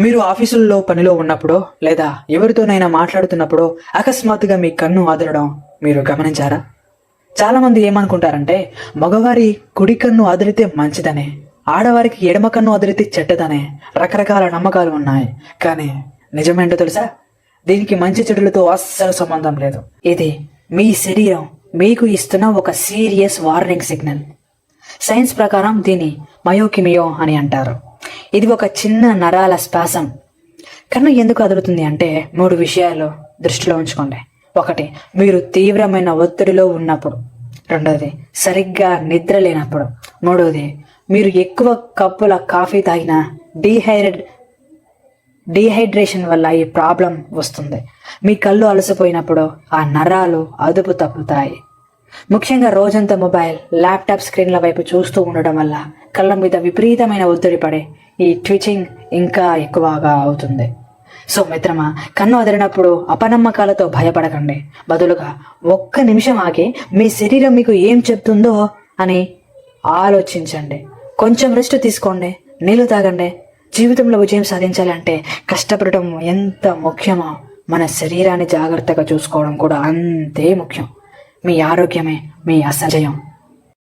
మీరు ఆఫీసుల్లో పనిలో ఉన్నప్పుడో లేదా ఎవరితోనైనా మాట్లాడుతున్నప్పుడో అకస్మాత్తుగా మీ కన్ను అదరడం మీరు గమనించారా? చాలా మంది ఏమనుకుంటారంటే మగవారి కుడి కన్ను అదిరితే మంచిదనే, ఆడవారికి ఎడమ కన్ను అదిరితే చెడ్డదనే రకరకాల నమ్మకాలు ఉన్నాయి. కానీ నిజమేంటో తెలుసా? దీనికి మంచి చెడులతో అస్సలు సంబంధం లేదు. ఇది మీ శరీరం మీకు ఇస్తున్న ఒక సీరియస్ వార్నింగ్ సిగ్నల్. సైన్స్ ప్రకారం దీన్ని మయోకిమియో అని అంటారు. ఇది ఒక చిన్న నరాల స్పాసం. కన్ను ఎందుకు అదురుతుంది అంటే 3 విషయాలు దృష్టిలో ఉంచుకోండి. 1, మీరు తీవ్రమైన ఒత్తిడిలో ఉన్నప్పుడు. 2, సరిగ్గా నిద్ర లేనప్పుడు. 3, మీరు ఎక్కువ కప్పుల కాఫీ తాగిన డీహైడ్రేషన్ వల్ల ఈ ప్రాబ్లం వస్తుంది. మీ కళ్ళు అలసిపోయినప్పుడు ఆ నరాలు అదుపు తప్పుతాయి. ముఖ్యంగా రోజంతా మొబైల్, ల్యాప్టాప్ స్క్రీన్ల వైపు చూస్తూ ఉండడం వల్ల కళ్ళ మీద విపరీతమైన ఒత్తిడి పడే ఈ ట్విచింగ్ ఇంకా ఎక్కువగా అవుతుంది. సో మిత్రమా, కన్ను అదిరినప్పుడు అపనమ్మకాలతో భయపడకండి. బదులుగా 1 నిమిషం ఆగి మీ శరీరం మీకు ఏం చెప్తుందో అని ఆలోచించండి. కొంచెం రెస్ట్ తీసుకోండి, నీళ్లు తాగండి. జీవితంలో విజయం సాధించాలి అంటే కష్టపడటం ఎంత ముఖ్యమో మన శరీరాన్ని జాగ్రత్తగా చూసుకోవడం కూడా అంతే ముఖ్యం. మీ ఆరోగ్యమే మీ అసజయం.